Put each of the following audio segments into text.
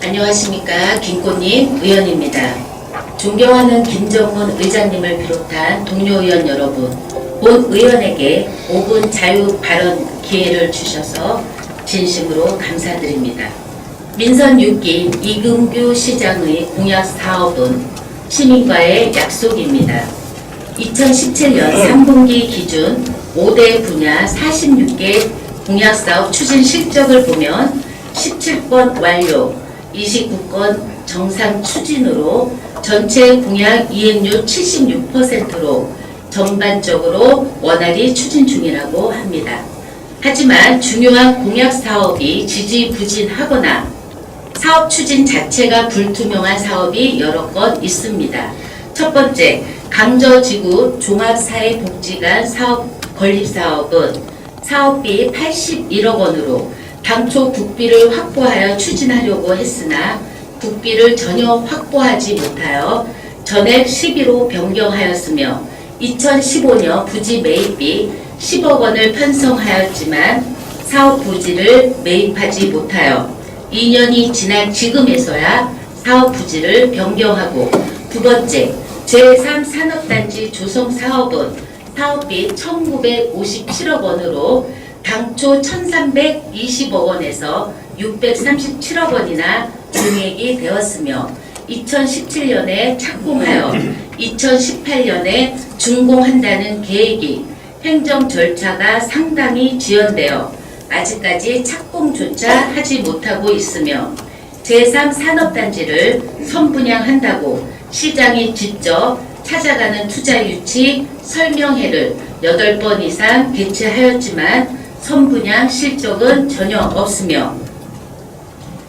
안녕하십니까. 김꽃님 의원입니다. 존경하는 김정문 의장님을 비롯한 동료 의원 여러분, 본 의원에게 5분 자유 발언 기회를 주셔서 진심으로 감사드립니다. 민선 6기 이근규 시장의 공약 사업은 시민과의 약속입니다. 2017년 3분기 기준 5대 분야 46개 공약사업 추진 실적을 보면 17건 완료, 29건 정상 추진으로 전체 공약 이행률 76%로 전반적으로 원활히 추진 중이라고 합니다. 하지만 중요한 공약 사업이 지지부진하거나 사업 추진 자체가 불투명한 사업이 여러 건 있습니다. 첫 번째, 강저지구 종합사회복지관 사업 건립사업은 사업비 81억 원으로 당초 국비를 확보하여 추진하려고 했으나 국비를 전혀 확보하지 못하여 전액 11호 변경하였으며 2015년 부지 매입비 10억 원을 편성하였지만 사업 부지를 매입하지 못하여 2년이 지난 지금에서야 사업 부지를 변경하고, 두 번째, 제3산업단지 조성 사업은 사업비 1957억 원으로 당초 1320억 원에서 637억 원이나 증액이 되었으며 2017년에 착공하여 2018년에 준공한다는 계획이 행정 절차가 상당히 지연되어 아직까지 착공조차 하지 못하고 있으며 제3산업단지를 선분양한다고 시장이 직접 찾아가는 투자유치 설명회를 8번 이상 개최하였지만 선분양 실적은 전혀 없으며,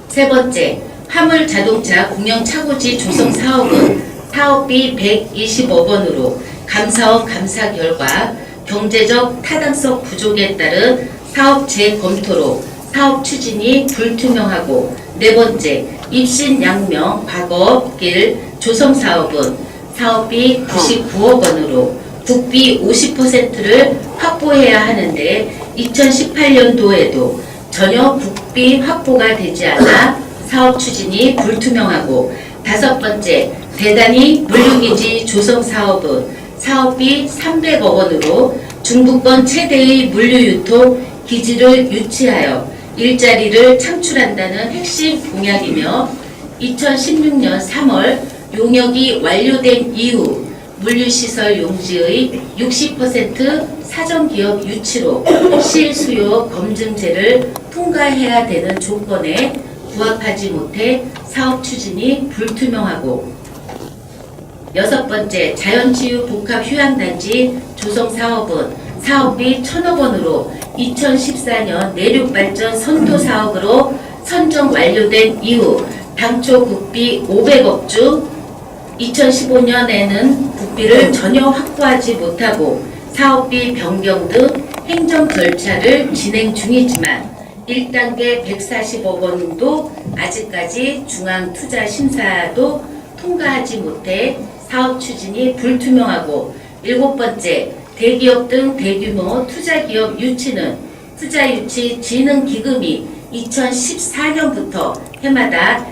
세 번째, 화물자동차 공영차고지 조성 사업은 사업비 120억 원으로 감사원 감사 결과 경제적 타당성 부족에 따른 사업 재검토로 사업 추진이 불투명하고, 네 번째, 입신양명 과거길 조성 사업은 사업비 99억 원으로 국비 50%를 확보해야 하는데 2018년도에도 전혀 국비 확보가 되지 않아 사업 추진이 불투명하고, 다섯 번째, 대단히 물류기지 조성 사업은 사업비 300억 원으로 중부권 최대의 물류유통 기지를 유치하여 일자리를 창출한다는 핵심 공약이며 2016년 3월 용역이 완료된 이후 물류시설 용지의 60% 사전기업 유치로 실수요 검증제를 통과해야 되는 조건에 부합하지 못해 사업 추진이 불투명하고, 여섯 번째, 자연치유 복합휴양단지 조성 사업은 사업비 1000억 원으로 2014년 내륙발전 선도 사업으로 선정 완료된 이후 당초 국비 500억 중 2015년에는 국비를 전혀 확보하지 못하고 사업비 변경 등 행정 절차를 진행 중이지만 1단계 140억 원도 아직까지 중앙투자심사도 통과하지 못해 사업 추진이 불투명하고, 일곱 번째, 대기업 등 대규모 투자기업 유치는 투자유치진흥기금이 2014년부터 해마다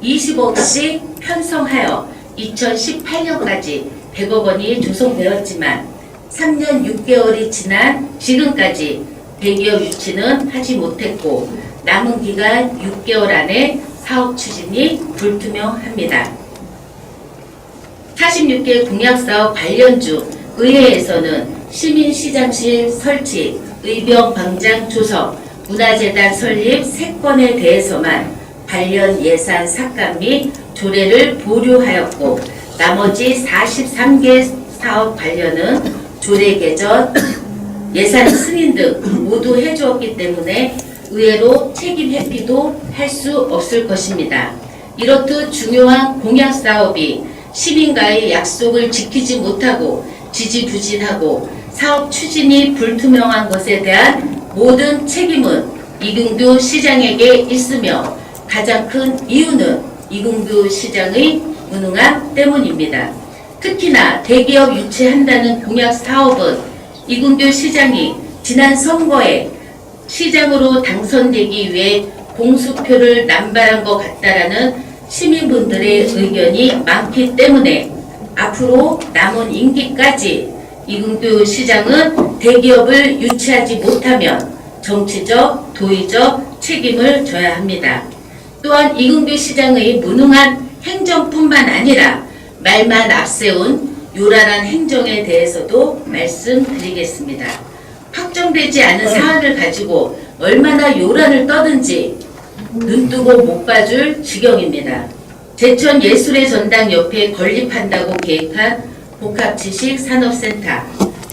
20억씩 편성하여 2018년까지 100억 원이 조성되었지만 3년 6개월이 지난 지금까지 대기업 유치는 하지 못했고 남은 기간 6개월 안에 사업 추진이 불투명합니다. 46개 공약사업 관련 중 의회에서는 시민시장실 설치, 의병광장 조성, 문화재단 설립 3건에 대해서만 관련 예산 삭감 및 조례를 보류하였고 나머지 43개 사업 관련은 조례 개정, 예산 승인 등 모두 해주었기 때문에 의회로 책임 회피도 할 수 없을 것입니다. 이렇듯 중요한 공약 사업이 시민과의 약속을 지키지 못하고 지지부진하고 사업 추진이 불투명한 것에 대한 모든 책임은 이근규 시장에게 있으며 가장 큰 이유는 이근규 시장의 무능함 때문입니다. 특히나 대기업 유치한다는 공약 사업은 이근규 시장이 지난 선거에 시장으로 당선되기 위해 공수표를 남발한 것 같다라는 시민분들의 의견이 많기 때문에 앞으로 남은 임기까지 이근규 시장은 대기업을 유치하지 못하면 정치적, 도의적 책임을 져야 합니다. 또한 이근규 시장의 무능한 행정뿐만 아니라 말만 앞세운 요란한 행정에 대해서도 말씀드리겠습니다. 확정되지 않은 사안을 가지고 얼마나 요란을 떠든지 눈뜨고 못 봐줄 지경입니다. 제천예술의 전당 옆에 건립한다고 계획한 복합지식산업센터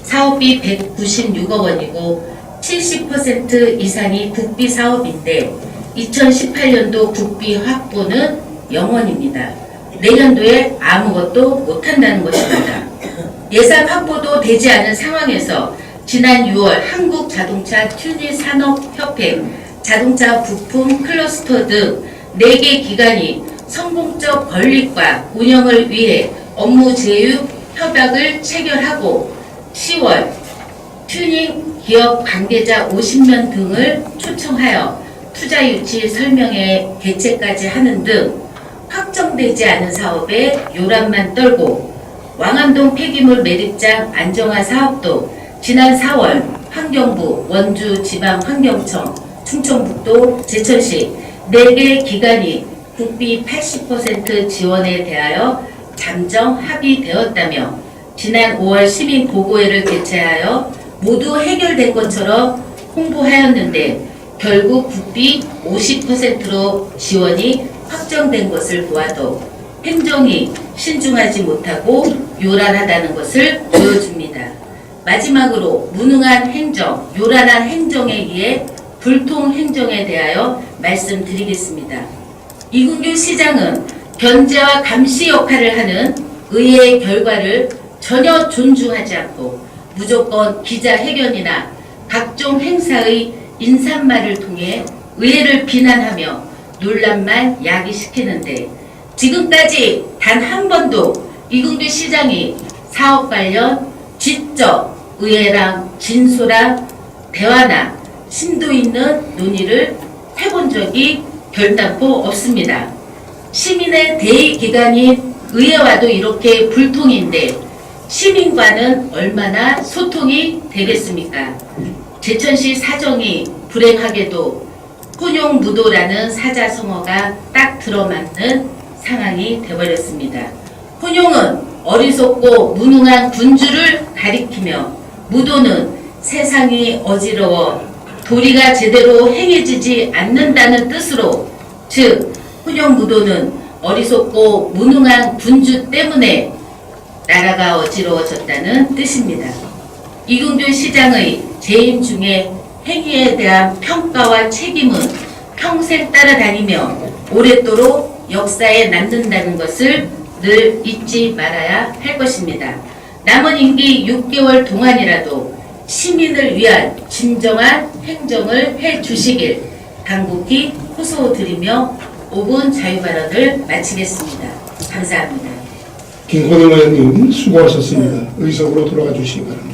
사업비 196억 원이고 70% 이상이 국비 사업인데 2018년도 국비 확보는 0원입니다. 내년도에 아무것도 못한다는 것입니다. 예산 확보도 되지 않은 상황에서 지난 6월 한국자동차 튜닝산업협회 자동차 부품 클러스터 등 4개 기관이 성공적 건립과 운영을 위해 업무 제휴 협약을 체결하고 10월 튜닝 기업 관계자 50명 등을 초청하여 투자 유치 설명회 개최까지 하는 등 확정되지 않은 사업에 요란만 떨고 왕암동 폐기물 매립장 안정화 사업도 지난 4월 환경부, 원주지방환경청, 충청북도, 제천시 4개 기관이 국비 80% 지원에 대하여 잠정 합의되었다며 지난 5월 시민보고회를 개최하여 모두 해결된 것처럼 홍보하였는데 결국 국비 50%로 지원이 확정된 것을 보아도 행정이 신중하지 못하고 요란하다는 것을 보여줍니다. 마지막으로 무능한 행정, 요란한 행정에 의해 불통 행정에 대하여 말씀드리겠습니다. 이근규 시장은 견제와 감시 역할을 하는 의회의 결과를 전혀 존중하지 않고 무조건 기자회견이나 각종 행사의 인사말을 통해 의회를 비난하며 논란만 야기시키는데 지금까지 단 한 번도 이근규 시장이 사업 관련 직접 의회랑 진솔한 대화나 심도 있는 논의를 해본 적이 결단코 없습니다. 시민의 대의기관인 의회와도 이렇게 불통인데 시민과는 얼마나 소통이 되겠습니까? 제천시 사정이 불행하게도 혼용무도라는 사자성어가 딱 들어맞는 상황이 되어버렸습니다. 혼용은 어리석고 무능한 군주를 가리키며 무도는 세상이 어지러워 도리가 제대로 행해지지 않는다는 뜻으로 즉 혼용무도는 어리석고 무능한 군주 때문에 나라가 어지러워졌다는 뜻입니다. 이근규 시장의 재임 중에 행위에 대한 평가와 책임은 평생 따라다니며 오랫도록 역사에 남는다는 것을 늘 잊지 말아야 할 것입니다. 남은 임기 6개월 동안이라도 시민을 위한 진정한 행정을 해주시길 간곡히 호소드리며 5분 자유발언을 마치겠습니다. 감사합니다. 김건영 의원님 수고하셨습니다. 의석으로 돌아가 주시기 바랍니다.